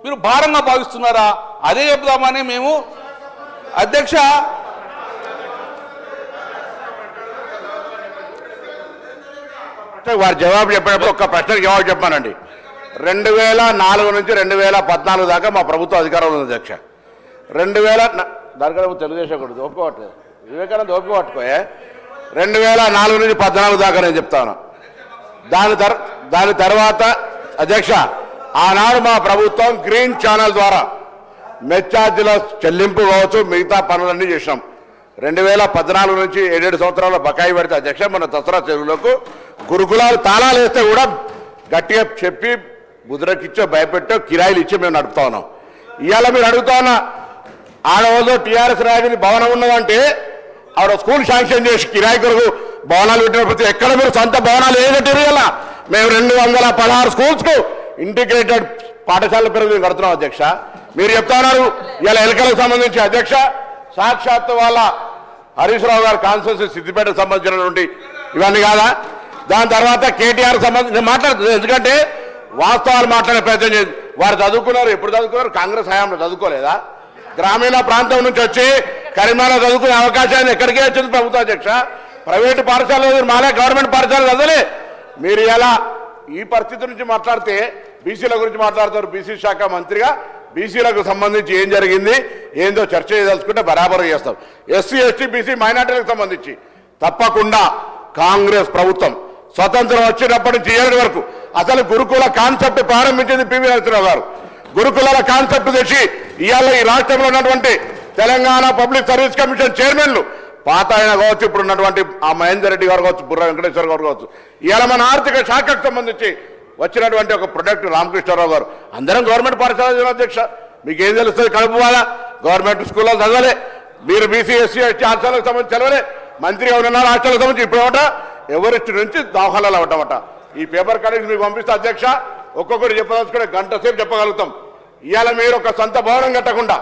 మీరు భారంగా భావిస్తున్నారా? అదే చెప్దామని మేము అధ్యక్ష వారు జవాబు చెప్పినప్పుడు ఒక్క ప్రశ్నకు జవాబు చెప్పానండి. 2004 నుంచి 2014 దాకా మా ప్రభుత్వం అధికారంలో ఉంది అధ్యక్ష. 2000 దానికన్నా తెలుగుదేశం కూడా ఒప్పుకోవట్లేదు, వివేకానంద ఒప్పుకోవట్టుకోయే. 2004 నుంచి 14 దాకా నేను చెప్తాను. దాని తర్వాత అధ్యక్ష ఆనాడు మా ప్రభుత్వం గ్రీన్ ఛానల్ ద్వారా మెచ్చార్జీల చెల్లింపు కావచ్చు, మిగతా పనులన్నీ చేసినాం. 2014 నుంచి 7 సంవత్సరాల బకాయి పెడితే అధ్యక్ష మన దసరా చెరువులకు గురుకులాలు తాళాలు వేస్తే కూడా గట్టిగా చెప్పి ముద్రకిచ్చో భయపెట్టో కిరాయిలు ఇచ్చి మేము నడుపుతా ఉన్నాం. ఇవాళ మీరు అడుగుతా ఉన్నా, ఆడవాళ్ళు టీఆర్ఎస్ రాజధాని భవనం ఉన్నదంటే ఆవిడ స్కూల్ శాంక్షన్ చేసి కిరాయి కొరకు భవనాలు పెట్టిన ప్రతి ఎక్కడ మీరు సొంత భవనాలు ఏ కట్టారు? ఇలా మేము 216 స్కూల్స్కు ఇంటిగ్రేటెడ్ పాఠశాల పేరు కడుతున్నాం అధ్యక్ష. మీరు చెప్తా ఉన్నారు ఇలా ఎన్నికలకు సంబంధించి అధ్యక్ష సాక్షాత్తు వాళ్ళ హరీష్ రావు గారు కాన్స్టిట్యూన్సీ సిద్దిపేటకు సంబంధించినటువంటి ఇవన్నీ కాదా? దాని తర్వాత కేటీఆర్ సంబంధించి నేను మాట్లాడుతున్నాను, ఎందుకంటే వాస్తవాలు మాట్లాడే ప్రయత్నం చేసి వారు చదువుకున్నారు. ఎప్పుడు చదువుకున్నారు? కాంగ్రెస్ హయాంలో చదువుకోలేదా? గ్రామీణ ప్రాంతం నుంచి వచ్చి కరీంనగర్ చదువుకునే అవకాశాన్ని ఎక్కడికే వచ్చింది ప్రభుత్వ అధ్యక్ష. ప్రైవేటు పాఠశాలలు మాలే, గవర్నమెంట్ పాఠశాలలు చదవలే. మీరు ఎలా ఈ పరిస్థితి నుంచి మాట్లాడితే బీసీల గురించి మాట్లాడతారు. బీసీ శాఖ మంత్రిగా బీసీలకు సంబంధించి ఏం జరిగింది ఏందో చర్చ చేయదలుచుకుంటే బరాబరు చేస్తాం. ఎస్సీ ఎస్టీ బీసీ మైనార్టీలకు సంబంధించి తప్పకుండా కాంగ్రెస్ ప్రభుత్వం స్వతంత్రం వచ్చినప్పటి నుంచి ఏడు వరకు అసలు గురుకుల కాన్సెప్ట్ ప్రారంభించింది పివి నరసింహరావు గారు. గురుకులాల కాన్సెప్ట్ తెచ్చి ఇవాళ ఈ రాష్ట్రంలో ఉన్నటువంటి తెలంగాణ పబ్లిక్ సర్వీస్ కమిషన్ చైర్మన్లు పాత ఆయన కావచ్చు, ఇప్పుడు ఉన్నటువంటి ఆ మహేందర్ రెడ్డి గారు కావచ్చు, బుర్ర వెంకటేశ్వర గారు కావచ్చు, ఇవాళ మన ఆర్థిక శాఖకు సంబంధించి వచ్చినటువంటి ఒక ప్రొడక్ట్ రామకృష్ణారావు గారు. అందరం గవర్నమెంట్ పాఠశాల అధ్యక్ష. మీకు ఏం తెలుస్తుంది? కలుపు వాళ్ళ గవర్నమెంట్ స్కూల్లో చదవలే. మీరు బీసీ ఎస్సీ ఎస్టీ హాస్టల్కి సంబంధించి చదవలే. మంత్రి ఎవరున్నారు హాస్టల్కి సంబంధించి ఇప్పుడు ఒకట ఎవరిస్ట్ నుంచి దాఖలాలు అవ్వటమట. ఈ పేపర్ కటింగ్స్ మీకు పంపిస్తే అధ్యక్ష ఒక్కొక్కటి చెప్పదలుచుకుంటే గంట సేపు చెప్పగలుగుతాం. ఇవాళ మీరు ఒక సొంత భవనం కట్టకుండా,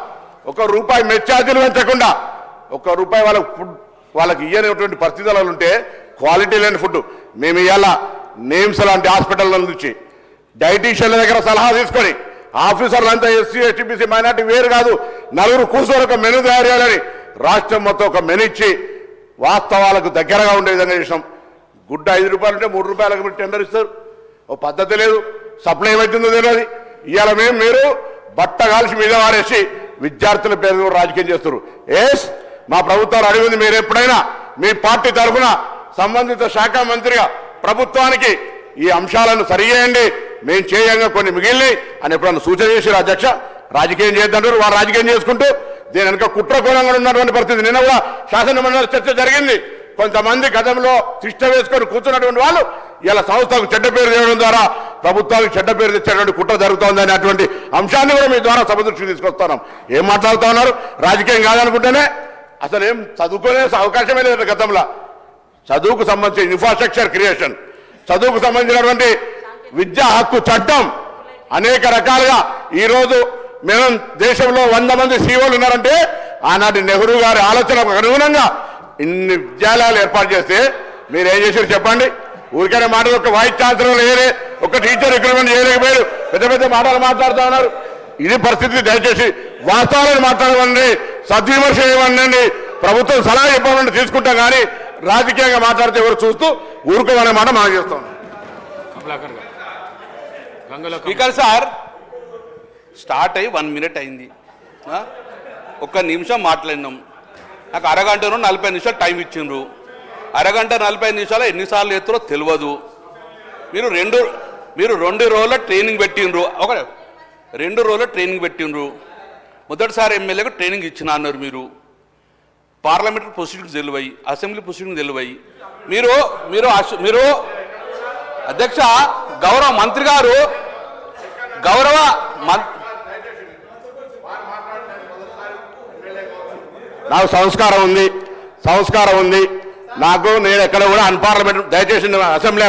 ₹1 మెచ్చార్జీలు పెంచకుండా, ₹1 వాళ్ళకి ఫుడ్ వాళ్ళకి ఇయ్యనటువంటి పరిస్థితులలో ఉంటే క్వాలిటీ లేని ఫుడ్ మేము ఇవాళ నేమ్స్ లాంటి హాస్పిటల్ నుంచి డైటీషియన్ల దగ్గర సలహా తీసుకొని ఆఫీసర్లంతా ఎస్సీ ఎస్టీ బీసీ మైనార్టీ వేరు కాదు, నలుగురు కూర్చొని ఒక మెనూ తయారు చేయాలని రాష్ట్రం మొత్తం ఒక మెనూ ఇచ్చి వాస్తవాలకు దగ్గరగా ఉండే విధంగా చేసినాం. గుడ్డ ₹5 ఉంటే ₹3 మీరు టెండర్ ఇస్తారు. ఓ పద్ధతి లేదు, సప్లై ఏమవుతుందో తెలియదు. ఇవాళ మీరు బట్ట కాల్చి మీద వారేసి విద్యార్థుల పేరు రాజకీయం చేస్తారు. మా ప్రభుత్వాలు అడిగింది, మీరు ఎప్పుడైనా మీ పార్టీ తరఫున సంబంధిత శాఖ మంత్రిగా ప్రభుత్వానికి ఈ అంశాలను సరిచేయండి, మేము చేయంగా కొన్ని మిగిలినాయి అని ఎప్పుడన్నా సూచన చేశారు అధ్యక్ష. రాజకీయం చేద్దంటారు, వారు రాజకీయం చేసుకుంటూ దీని వెనుక కుట్రకోణంగా ఉన్నటువంటి పరిస్థితి. నిన్న కూడా శాసనమండలి చర్చ జరిగింది. కొంతమంది గతంలో తిష్ట వేసుకొని కూర్చున్నటువంటి వాళ్ళు ఇలా సంస్థకు చెడ్డ పేరు తేవడం ద్వారా ప్రభుత్వానికి చెడ్డ పేరు తెచ్చేటువంటి కుట్ర జరుగుతోంది అనేటువంటి అంశాన్ని కూడా మీ ద్వారా సభ దృష్టికి తీసుకొస్తున్నాం. ఏం మాట్లాడుతూ ఉన్నారు? రాజకీయం కాదనుకుంటేనే అసలు ఏం చదువుకునే అవకాశమే లేదు. గతంలో చదువుకు సంబంధించిన ఇన్ఫ్రాస్ట్రక్చర్ క్రియేషన్, చదువుకు సంబంధించినటువంటి విద్యా హక్కు చట్టం అనేక రకాలుగా ఈరోజు మేము దేశంలో 100 మంది సీఓలు ఉన్నారంటే ఆనాటి నెహ్రూ గారి ఆలోచనకు అనుగుణంగా ఇన్ని విద్యాలయాలు ఏర్పాటు చేస్తే మీరు ఏం చేశారు చెప్పండి? ఊరికైనా మాటలు ఒక వైస్ ఛాన్సలర్ వేరే, ఒక టీచర్ రిక్రూట్మెంట్ చేయలేకపోయారు, పెద్ద పెద్ద మాటలు మాట్లాడుతూ ఉన్నారు. ఇది పరిస్థితి. దయచేసి వాస్తవాలను మాట్లాడమండి, సద్విమర్శ చేయమండి, ప్రభుత్వం సలహా చెప్పమండి తీసుకుంటాం, కానీ రాజకీయంగా మాట్లాడితే ఎవరు చూస్తూ ఊరుకోమనే మాట మనం చేస్తాం. స్పీకర్ సార్ స్టార్ట్ అయ్యి 1 మినిట్ అయింది, 1 నిమిషం మాట్లాడినాం. నాకు అరగంట 40 నిమిషాలు టైం ఇచ్చిండ్రు. అరగంట 40 నిమిషాలు ఎన్నిసార్లు ఎత్తురో తెలియదు. మీరు 2 రోజుల ట్రైనింగ్ పెట్టిండ్రు, 2 రోజుల ట్రైనింగ్ పెట్టిండ్రు. మొదటిసారి ఎమ్మెల్యేకు ట్రైనింగ్ ఇచ్చిన అన్నారు. మీరు పార్లమెంటరీ ప్రొసీడింగ్స్ తెలివై, అసెంబ్లీ ప్రొసీడింగ్ తెలివై మీరు మీరు అధ్యక్ష గౌరవ మంత్రి గారు నాకు సంస్కారం ఉంది నాకు. నేను ఎక్కడ కూడా అన్పార్లమెంటరీ, దయచేసి అసెంబ్లీ